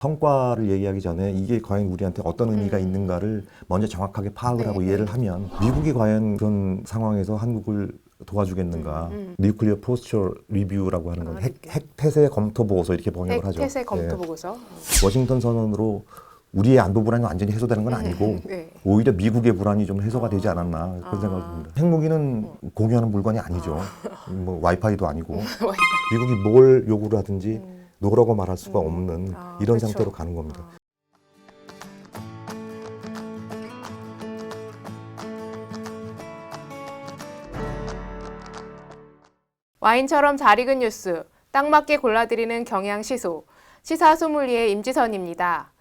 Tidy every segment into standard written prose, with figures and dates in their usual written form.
성과를 얘기하기 전에 이게 과연 우리한테 어떤 의미가 있는가를 먼저 정확하게 파악을 하고 이해를 하면 미국이 과연 그런 상황에서 한국을 도와주겠는가. 뉴클리어 포스처 리뷰라고 하는 건 핵 태세 검토 보고서 이렇게 번역을 하죠. 태세 검토 보고서. 워싱턴 선언으로 우리의 안보 불안이 완전히 해소되는 건 아니고 네. 오히려 미국의 불안이 좀 해소가 되지 않았나 그런 생각을 듭니다. 핵무기는 공유하는 물건이 아니죠. 뭐 와이파이도 아니고 미국이 뭘 요구를 하든지 노라고 말할 수가 없는 이런 그렇죠. 상태로 가는 겁니다. 와인처럼 잘 익은 뉴스, 딱 맞게 골라드리는 경향시소, 시사소믈리에 임지선입니다.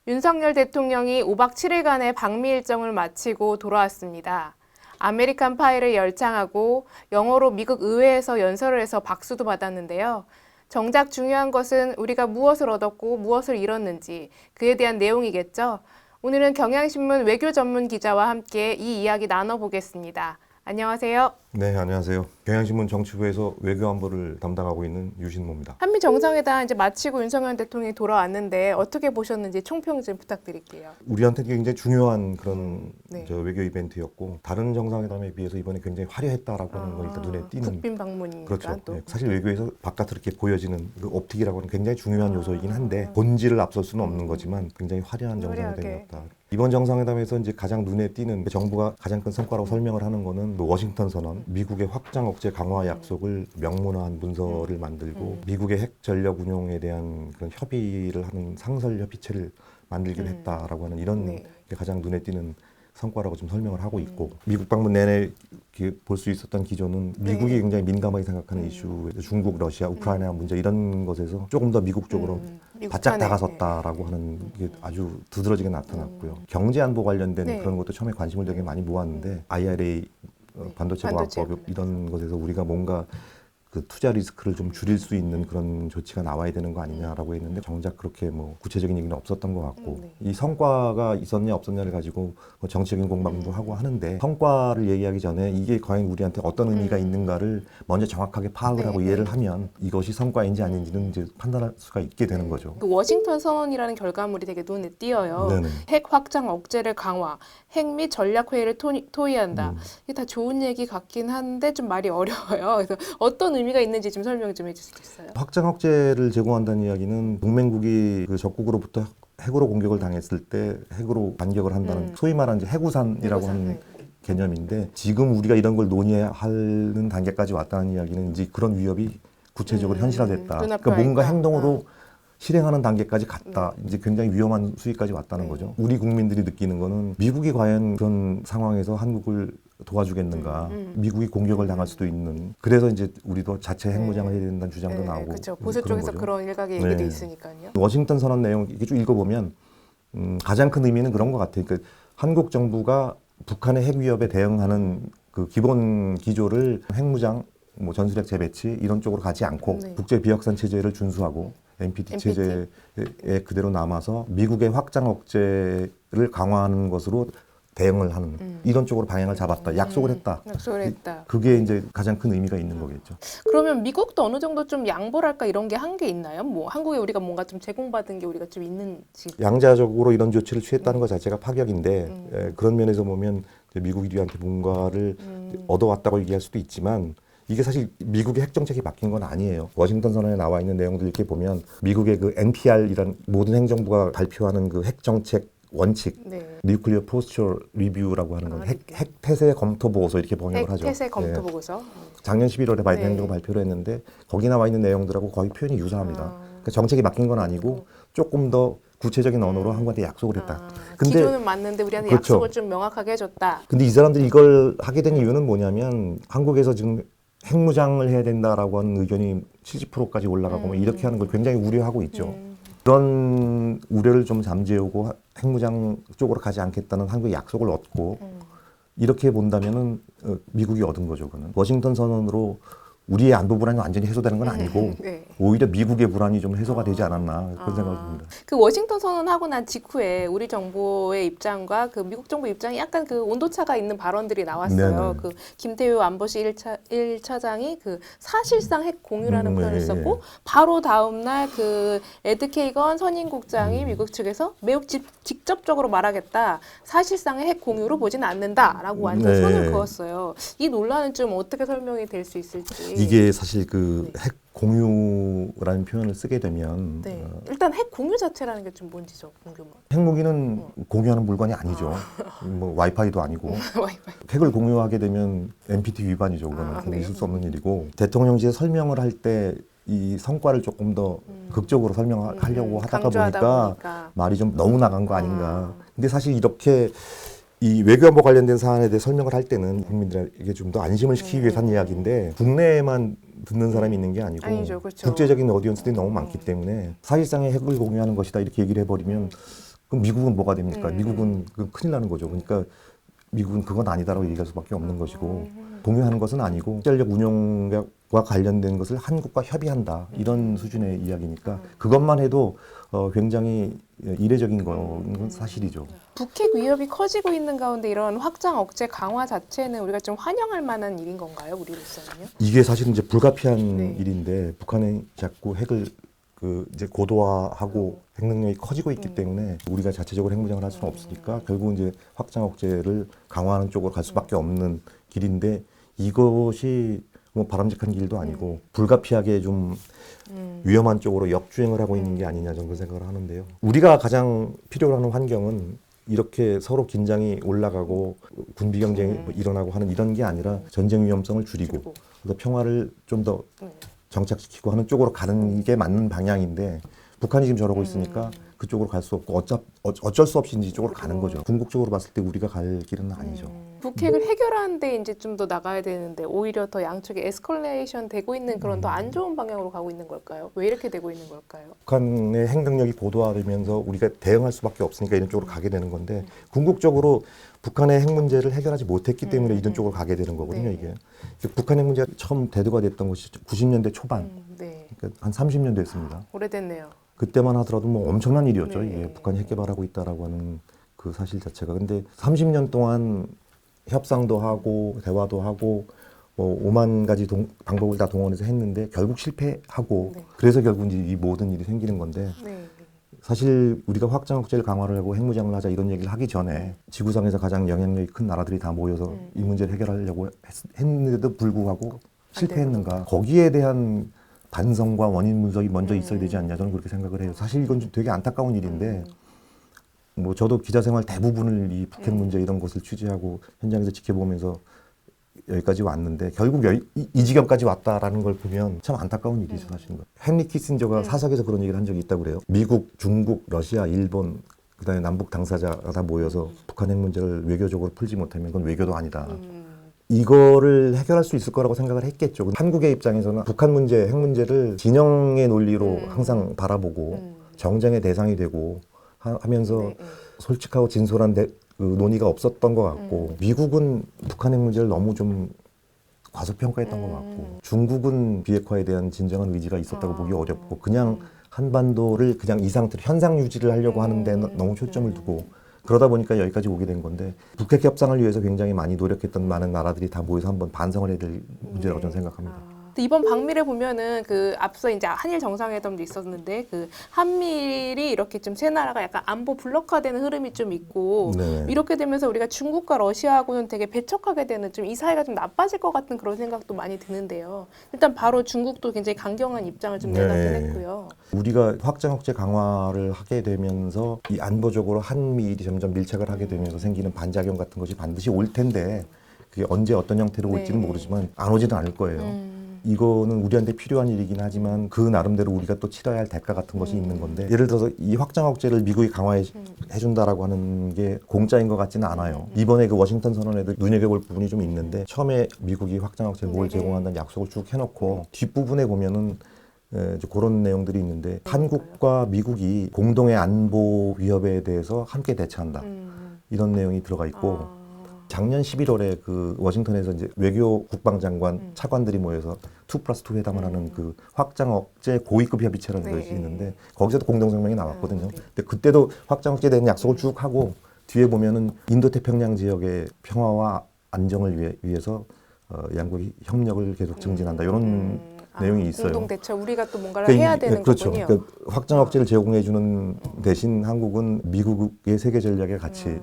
윤석열 대통령이 5박 7일간의 방미 일정을 마치고 돌아왔습니다. 아메리칸 파이를 열창하고 영어로 미국 의회에서 연설을 해서 박수도 받았는데요. 정작 중요한 것은 우리가 무엇을 얻었고 무엇을 잃었는지 그에 대한 내용이겠죠. 오늘은 경향신문 외교 전문 기자와 함께 이 이야기 나눠보겠습니다. 안녕하세요. 네, 안녕하세요. 경향신문 정치부에서 외교안보를 담당하고 있는 유신모입니다. 한미 정상회담 이제 마치고 윤석열 대통령이 돌아왔는데 어떻게 보셨는지 총평 좀 부탁드릴게요. 우리한테 굉장히 중요한 그런 네. 외교 이벤트였고 다른 정상회담에 비해서 이번에 굉장히 화려했다라고 하는 건 일단 눈에 띄는 국빈 방문이니까 그렇죠. 또. 네, 사실 외교에서 바깥으로 이렇게 보여지는 그 옵틱이라고 하는 굉장히 중요한 요소이긴 한데 본질을 앞설 수는 없는 거지만 굉장히 화려한 정상회담이었다. 이번 정상회담에서 이제 가장 눈에 띄는 정부가 가장 큰 성과라고 설명을 하는 거는 워싱턴 선언, 미국의 확장 억제 강화 약속을 명문화한 문서를 만들고 미국의 핵 전력 운용에 대한 그런 협의를 하는 상설 협의체를 만들기로 했다라고 하는 이런 게 가장 눈에 띄는 성과라고 좀 설명을 하고 있고 미국 방문 내내 볼 수 있었던 기조는 미국이 굉장히 민감하게 생각하는 이슈, 중국, 러시아, 우크라이나 문제 이런 것에서 조금 더 미국 쪽으로 바짝 다가섰다라고 하는 게 아주 두드러지게 나타났고요. 경제 안보 관련된 그런 것도 처음에 관심을 되게 많이 모았는데 IRA 반도체 보안법 이런 것에서 우리가 뭔가 그 투자 리스크를 좀 줄일 수 있는 그런 조치가 나와야 되는 거 아니냐라고 했는데 정작 그렇게 뭐 구체적인 얘기는 없었던 것 같고 이 성과가 있었냐 없었냐를 가지고 뭐 정치적인 공방도 하고 하는데 성과를 얘기하기 전에 이게 과연 우리한테 어떤 의미가 있는가를 먼저 정확하게 파악을 하고 이해를 하면 이것이 성과인지 아닌지는 이제 판단할 수가 있게 되는 거죠. 그 워싱턴 선언이라는 결과물이 되게 눈에 띄어요. 네네. 핵 확장 억제를 강화, 핵 및 전략 회의를 토의한다. 이게 다 좋은 얘기 같긴 한데 좀 말이 어려워요. 그래서 어떤 의미가 있는지 좀 설명 좀 해주시겠어요? 확장 억제를 제공한다는 이야기는 동맹국이 그 적국으로부터 핵으로 공격을 당했을 때 핵으로 반격을 한다는 소위 말하는 이제 해구산이라고 하는 개념인데 지금 우리가 이런 걸 논의하는 단계까지 왔다는 이야기는 이제 그런 위협이 구체적으로 현실화됐다. 그러니까 뭔가 행동으로 실행하는 단계까지 갔다. 이제 굉장히 위험한 수위까지 왔다는 거죠. 우리 국민들이 느끼는 거는 미국이 과연 그런 상황에서 한국을 도와주겠는가. 미국이 공격을 당할 수도 있는. 그래서 이제 우리도 자체 핵무장을 해야 된다는 주장도 나오고. 그렇죠. 보수 그런 쪽에서 거죠. 그런 일각의 얘기도 있으니까요. 워싱턴 선언 내용 이렇게 쭉 읽어보면 가장 큰 의미는 그런 것 같아요. 그러니까 한국 정부가 북한의 핵 위협에 대응하는 그 기본 기조를 핵무장, 뭐 전술핵 재배치 이런 쪽으로 가지 않고 국제 비확산 체제를 준수하고 NPT 체제에 그대로 남아서 미국의 확장 억제를 강화하는 것으로 대응을 하는 이런 쪽으로 방향을 잡았다. 약속을 했다. 약속을 했다. 그게 이제 가장 큰 의미가 있는 거겠죠. 그러면 미국도 어느 정도 좀 양보랄까 이런 게 한 게 있나요? 뭐 한국에 우리가 뭔가 좀 제공받은 게 우리가 좀 있는지. 양자적으로 이런 조치를 취했다는 것 자체가 파격인데 그런 면에서 보면 미국이 우리한테 뭔가를 얻어왔다고 얘기할 수도 있지만 이게 사실 미국의 핵 정책이 바뀐 건 아니에요. 워싱턴 선언에 나와 있는 내용들 이렇게 보면 미국의 그 NPR이란 모든 행정부가 발표하는 그 핵 정책 원칙, 뉴클리어 포스처 리뷰라고 하는 건 핵 태세 검토 보고서 이렇게 번역을 하죠. 핵 태세 검토 보고서. 작년 11월에 바이든 행정부가 발표를 했는데 거기 나와 있는 내용들하고 거의 표현이 유사합니다. 그러니까 정책이 바뀐 건 아니고 조금 더 구체적인 언어로 한국한테 약속을 했다. 근데 기조는 맞는데 우리한테 그렇죠. 약속을 좀 명확하게 해줬다. 근데 이 사람들이 이걸 하게 된 이유는 뭐냐면 한국에서 지금 핵무장을 해야 된다라고 하는 의견이 70%까지 올라가고 뭐 이렇게 하는 걸 굉장히 우려하고 있죠. 그런 우려를 좀 잠재우고 핵무장 쪽으로 가지 않겠다는 한국의 약속을 얻고 이렇게 본다면은 미국이 얻은 거죠. 그는 워싱턴 선언으로 우리의 안보 불안이 완전히 해소되는 건 아니고 네. 오히려 미국의 불안이 좀 해소가 되지 않았나 그런 생각을 듭니다. 그 워싱턴 선언하고 난 직후에 우리 정부의 입장과 그 미국 정부 입장이 약간 그 온도차가 있는 발언들이 나왔어요. 네네. 그 김태효 안보실 1차장이 그 사실상 핵 공유라는 표현을 네. 썼고 바로 다음 날 그 에드 케이건 선임국장이 미국 측에서 매우 직접적으로 말하겠다. 사실상의 핵 공유로 보지는 않는다라고 완전 네. 선을 그었어요. 이 논란은 좀 어떻게 설명이 될 수 있을지. 이게 사실 그 네. 핵 공유라는 표현을 쓰게 되면 네. 일단 핵 공유 자체라는 게 좀 뭔지 좀 궁금해요. 핵무기는 공유하는 물건이 아니죠. 뭐 와이파이도 아니고 와이파이. 핵을 공유하게 되면 NPT 위반이죠. 그거는 네. 있을 수 없는 일이고 대통령실에 설명을 할 때 이 성과를 조금 더 극적으로 설명하려고 하다가 강조하다 보니까 말이 좀 너무 나간 거 아닌가. 아. 근데 사실 이렇게 이 외교안보 관련된 사안에 대해 설명을 할 때는 국민들에게 좀 더 안심을 시키기 위해서 한 이야기인데 국내에만 듣는 사람이 있는 게 아니고 아니죠, 그렇죠. 국제적인 오디언스들이 너무 많기 때문에 사실상의 핵을 공유하는 것이다 이렇게 얘기를 해버리면 그럼 미국은 뭐가 됩니까? 미국은 그 큰일 나는 거죠. 그러니까 미국은 그건 아니다라고 얘기할 수밖에 없는 것이고 공유하는 것은 아니고 전력 운용과 관련된 것을 한국과 협의한다 이런 수준의 이야기니까 그것만 해도 굉장히 이례적인 건 사실이죠. 북핵 위협이 커지고 있는 가운데 이런 확장 억제 강화 자체는 우리가 좀 환영할 만한 일인 건가요, 우리로서는요? 이게 사실은 이제 불가피한 네. 일인데 북한이 자꾸 핵을 그 이제 고도화하고 핵 능력이 커지고 있기 때문에 우리가 자체적으로 핵무장을 할 수는 없으니까 결국 이제 확장 억제를 강화하는 쪽으로 갈 수밖에 없는 길인데 이것이 뭐 바람직한 길도 아니고 불가피하게 좀 위험한 쪽으로 역주행을 하고 있는 게 아니냐 저는 그 생각을 하는데요. 우리가 가장 필요로 하는 환경은 이렇게 서로 긴장이 올라가고 군비 경쟁이 뭐 일어나고 하는 이런 게 아니라 전쟁 위험성을 줄이고 그래서 평화를 좀 더 정착시키고 하는 쪽으로 가는 게 맞는 방향인데 북한이 지금 저러고 있으니까 그쪽으로 갈 수 없고 어쩔 수 없이 이제 이쪽으로 가는 거죠. 궁극적으로 봤을 때 우리가 갈 길은 아니죠. 북핵을 해결하는데 이제 좀 더 나가야 되는데 오히려 더 양쪽이 에스컬레이션 되고 있는 그런 더 안 좋은 방향으로 가고 있는 걸까요? 왜 이렇게 되고 있는 걸까요? 북한의 핵 능력이 고도화되면서 우리가 대응할 수밖에 없으니까 이런 쪽으로 가게 되는 건데 궁극적으로 북한의 핵 문제를 해결하지 못했기 때문에 이런 쪽으로 가게 되는 거거든요. 네. 이게 북한 핵 문제가 처음 대두가 됐던 것이 90년대 초반, 네. 그러니까 한 30년 됐습니다. 오래됐네요. 그때만 하더라도 뭐 엄청난 일이었죠. 네. 이게 북한이 핵 개발하고 있다라고 하는 그 사실 자체가. 근데 30년 동안 협상도 하고 대화도 하고 뭐 5만 가지 방법을 다 동원해서 했는데 결국 실패하고 네. 그래서 결국 이제 이 모든 일이 생기는 건데 네. 사실 우리가 확장 억제를 강화를 하고 핵무장을 하자 이런 얘기를 하기 전에 지구상에서 가장 영향력이 큰 나라들이 다 모여서 이 문제를 해결하려고 했는데도 불구하고 실패했는가. 거기에 대한 반성과 원인 분석이 먼저 있어야 되지 않냐 저는 그렇게 생각을 해요. 사실 이건 좀 되게 안타까운 일인데 뭐 저도 기자 생활 대부분을 이 북핵 문제 이런 것을 취재하고 현장에서 지켜보면서 여기까지 왔는데 결국 이 지경까지 왔다라는 걸 보면 참 안타까운 일이죠 사실은. 헨리 키신저가 사석에서 그런 얘기를 한 적이 있다고 그래요. 미국, 중국, 러시아, 일본 그다음에 남북 당사자가 다 모여서 북한 핵 문제를 외교적으로 풀지 못하면 그건 외교도 아니다. 이거를 해결할 수 있을 거라고 생각을 했겠죠. 한국의 입장에서는 북한 문제, 핵 문제를 진영의 논리로 항상 바라보고 정쟁의 대상이 되고 하면서 네. 솔직하고 진솔한 그 논의가 없었던 것 같고 미국은 북한 핵 문제를 너무 좀 과소평가했던 것 같고 중국은 비핵화에 대한 진정한 의지가 있었다고 보기 어렵고 그냥 한반도를 그냥 이 상태로 현상 유지를 하려고 하는데 너무 초점을 두고 그러다 보니까 여기까지 오게 된 건데 북핵 협상을 위해서 굉장히 많이 노력했던 많은 나라들이 다 모여서 한번 반성을 해야 될 문제라고 저는 생각합니다. 이번 방미를 보면은 그 앞서 이제 한일 정상회담도 있었는데 그 한미일이 이렇게 좀 세 나라가 약간 안보 블록화되는 흐름이 좀 있고 네. 이렇게 되면서 우리가 중국과 러시아하고는 되게 배척하게 되는 좀 이 사이가 좀 나빠질 것 같은 그런 생각도 많이 드는데요. 일단 바로 중국도 굉장히 강경한 입장을 좀 내놨긴 했고요. 우리가 확장 억제 강화를 하게 되면서 이 안보적으로 한미일이 점점 밀착을 하게 되면서 생기는 반작용 같은 것이 반드시 올 텐데 그게 언제 어떤 형태로 올지는 모르지만 안 오지는 않을 거예요. 이거는 우리한테 필요한 일이긴 하지만 그 나름대로 우리가 또 치러야 할 대가 같은 것이 있는 건데 예를 들어서 이 확장 억제를 미국이 강화해 준다라고 하는 게 공짜인 것 같지는 않아요. 이번에 그 워싱턴 선언에도 눈여겨볼 부분이 좀 있는데 처음에 미국이 확장 억제를 뭘 제공한다는 약속을 쭉 해놓고 뒷부분에 보면은 그런 내용들이 있는데 한국과 미국이 공동의 안보 위협에 대해서 함께 대처한다. 이런 내용이 들어가 있고 작년 11월에 그 워싱턴에서 이제 외교 국방장관 차관들이 모여서 2+2 회담을 하는 그 확장 억제 고위급 협의체라는 네. 것이 있는데 거기서도 공동성명이 나왔거든요. 네. 근데 그때도 확장 억제에 대한 약속을 쭉 하고 뒤에 보면은 인도태평양 지역의 평화와 안정을 위해서 양국이 협력을 계속 증진한다 이런 내용이 있어요. 공동 대처 우리가 또 뭔가를 그러니까 해야 되는 그렇죠. 거군요. 그러니까 확장 억제를 제공해주는 대신 한국은 미국의 세계 전략에 같이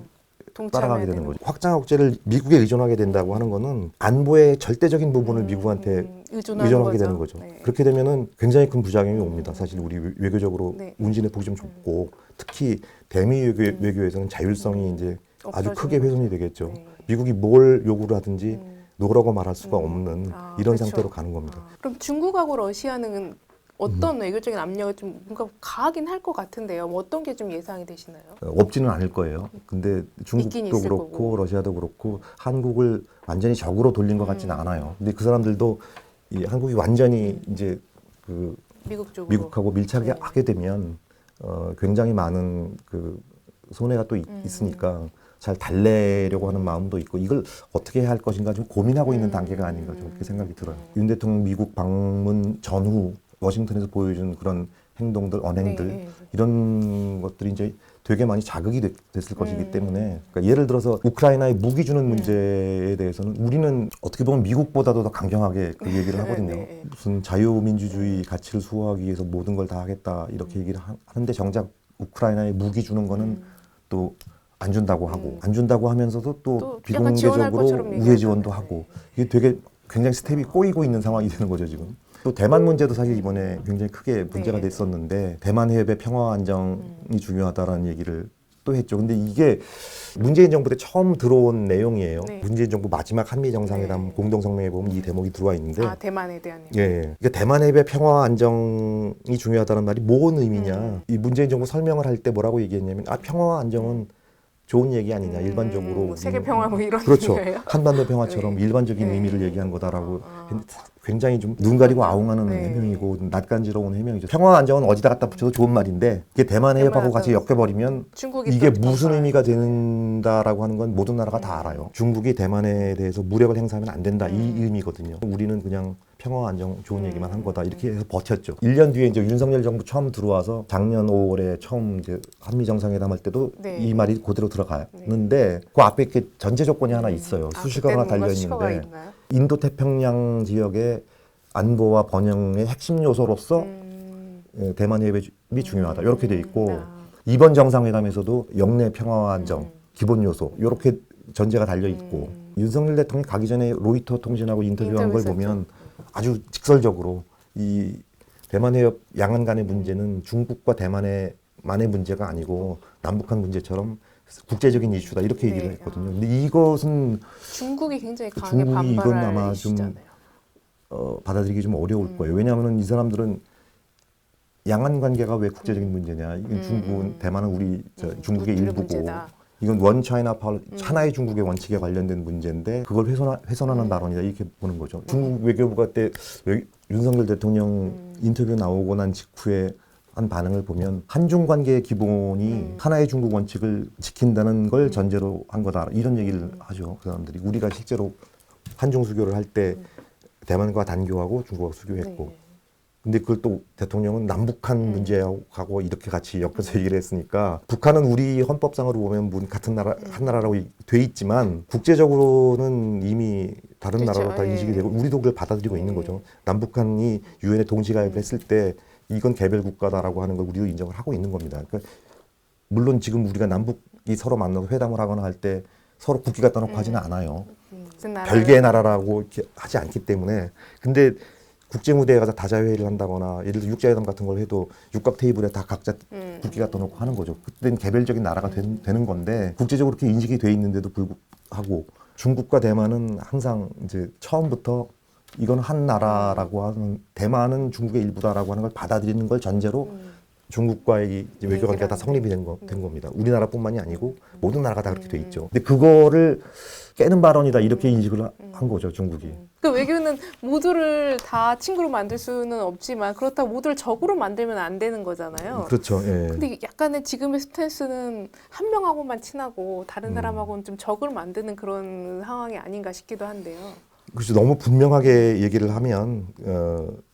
따라가게 되는 거죠. 확장 억제를 미국에 의존하게 된다고 하는 거는 안보의 절대적인 부분을 미국한테 의존하게 되는 거죠. 네. 그렇게 되면은 굉장히 큰 부작용이 옵니다. 사실 우리 외교적으로 네. 운신의 폭이 좀 좁고 특히 대미 외교에서는 자율성이 이제 아주 크게 훼손이 되겠죠. 네. 미국이 뭘 요구를 하든지 노라고 말할 수가 없는 이런 그렇죠. 상태로 가는 겁니다. 그럼 중국하고 러시아는 어떤 외교적인 압력을 좀 뭔가 가하긴 할 것 같은데요. 뭐 어떤 게 좀 예상이 되시나요? 없지는 않을 거예요. 근데 있긴 중국도 있을 그렇고 거고. 러시아도 그렇고 한국을 완전히 적으로 돌린 것 같지는 않아요. 근데 그 사람들도 이 한국이 완전히 이제 그 미국 쪽으로. 미국하고 밀착하게 네. 하게 되면 굉장히 많은 그 손해가 또 있으니까 잘 달래려고 하는 마음도 있고 이걸 어떻게 해야 할 것인가 좀 고민하고 있는 단계가 아닌가 좀 그렇게 생각이 들어요. 윤 대통령 미국 방문 전후 워싱턴에서 보여준 그런 행동들, 언행들 네. 이런 것들이 이제 되게 많이 자극이 됐을 것이기 때문에 그러니까 예를 들어서 우크라이나에 무기 주는 문제에 대해서는 우리는 어떻게 보면 미국보다도 더 강경하게 그 얘기를 하거든요. 네. 무슨 자유민주주의 가치를 수호하기 위해서 모든 걸 다 하겠다 이렇게 얘기를 하는데 정작 우크라이나에 무기 주는 거는 또 안 준다고 하고 안 준다고 하면서도 또 약간 지원할 비공개적으로 것처럼 우회 얘기하잖아요. 지원도 하고 이게 되게 굉장히 스텝이 꼬이고 있는 상황이 되는 거죠 지금. 또 대만 문제도 사실 이번에 굉장히 크게 문제가 네. 됐었는데 대만 해협의 평화 안정이 중요하다라는 얘기를 또 했죠. 근데 이게 문재인 정부 때 처음 들어온 내용이에요. 네. 문재인 정부 마지막 한미 정상회담 네. 공동성명에 보면 이 대목이 들어와 있는데 대만에 대한 예. 그러니까 대만 해협의 평화 안정이 중요하다는 말이 뭔 의미냐. 이 문재인 정부 설명을 할 때 뭐라고 얘기했냐면 평화 안정은 좋은 얘기 아니냐. 일반적으로 세계 평화 뭐 이런 그렇죠. 의미예요? 한반도 평화처럼 네. 일반적인 네. 의미를 얘기한 거다라고 굉장히 좀 눈 가리고 아웅하는 네. 해명이고 낯간지러운 해명이죠. 평화 안정은 어디다 갖다 붙여도 좋은 말인데 이게 대만 해협하고 대만 같이 엮여버리면 중국이 이게 또 무슨 뭔가- 의미가 되는다라고 하는 건 모든 나라가 다 알아요. 중국이 대만에 대해서 무력을 행사하면 안 된다 이 의미거든요. 우리는 그냥 평화 안정 좋은 얘기만 한 거다 이렇게 해서 버텼죠. 1년 뒤에 이제 윤석열 정부 처음 들어와서 작년 5월에 처음 이제 한미 정상회담 할 때도 네. 이 말이 그대로 들어가는데 그 앞에 이렇게 전제 조건이 하나 있어요. 수식어가 그때는 뭔가 수식어가 달려 있는데 있나요? 인도 태평양 지역의 안보와 번영의 핵심 요소로서 대만 해협이 중요하다. 이렇게 돼 있고 이번 정상회담에서도 영내 평화와 안정 기본 요소 이렇게 전제가 달려 있고 윤석열 대통령이 가기 전에 로이터 통신하고 인터뷰한 걸 인터뷰 보면 아주 직설적으로 이 대만 해협 양안 간의 문제는 중국과 대만의 만의 문제가 아니고 남북한 문제처럼 국제적인 이슈다 이렇게 네. 얘기를 했거든요. 근데 이것은 중국이 굉장히 강하게 중국이 이건 반발할 아마 이슈잖아요. 받아들이기 좀 어려울 거예요. 왜냐하면 이 사람들은 양안 관계가 왜 국제적인 문제냐? 이건 중국은 대만은 우리 중국의 우리 일부고 문제다. 이건 원 차이나 하나의 중국의 원칙에 관련된 문제인데 그걸 훼손하는 발언이다 이렇게 보는 거죠. 중국 외교부가 때 윤석열 대통령 인터뷰 나오고 난 직후에 한 반응을 보면 한중 관계의 기본이 하나의 중국 원칙을 지킨다는 걸 전제로 한 거다 이런 얘기를 하죠. 그 사람들이 우리가 실제로 한중 수교를 할 때 대만과 단교하고 중국하고 수교했고 네. 근데 그걸 또 대통령은 남북한 문제하고 이렇게 같이 엮어서 얘기를 했으니까 북한은 우리 헌법상으로 보면 같은 나라 한 나라라고 돼 있지만 국제적으로는 이미 다른 그렇죠. 나라로 다 인식이 예. 되고 우리도 그걸 받아들이고 있는 거죠. 남북한이 유엔에 동시 가입을 했을 때 이건 개별 국가다라고 하는 걸 우리도 인정을 하고 있는 겁니다. 그러니까 물론 지금 우리가 남북이 서로 만나서 회담을 하거나 할 때 서로 국기 갖다 놓고 하지는 않아요. 무슨 나라를- 별개의 나라라고 이렇게 하지 않기 때문에 근데 국제 무대에 가서 다자회의를 한다거나 예를 들어 육자회담 같은 걸 해도 육각 테이블에 다 각자 국기 갖다 놓고 하는 거죠. 그때는 개별적인 나라가 되는 건데 국제적으로 그렇게 인식이 돼 있는데도 불구하고 중국과 대만은 항상 이제 처음부터 이건 한 나라라고 하는 대만은 중국의 일부다라고 하는 걸 받아들이는 걸 전제로 중국과의 이제 외교 관계가 다 성립이 된 겁니다. 우리나라뿐만이 아니고 모든 나라가 다 그렇게 돼 있죠. 근데 그거를 깨는 발언이다 이렇게 인식을 한 거죠 중국이. 그 외교는 모두를 다 친구로 만들 수는 없지만 그렇다고 모두를 적으로 만들면 안 되는 거잖아요. 그렇죠. 예. 근데 약간의 지금의 스탠스는 한 명하고만 친하고 다른 사람하고는 좀 적을 만드는 그런 상황이 아닌가 싶기도 한데요. 그래서 너무 분명하게 얘기를 하면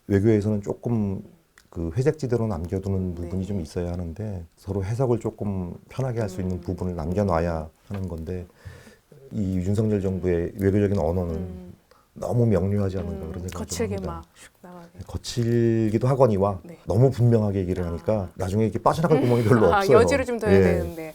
외교에서는 조금 그 회색지대로 남겨두는 부분이 좀 있어야 하는데 서로 해석을 조금 편하게 할 수 있는 부분을 남겨놔야 하는 건데 이 윤석열 정부의 외교적인 언어는 너무 명료하지 않은가 그런 생각이 좀 거칠게 합니다. 막 슉 나가게. 거칠기도 하거니와 네. 너무 분명하게 얘기를 하니까 나중에 이렇게 빠져나갈 구멍이 별로 아, 없어요. 여지를 좀 둬야 예. 되는데.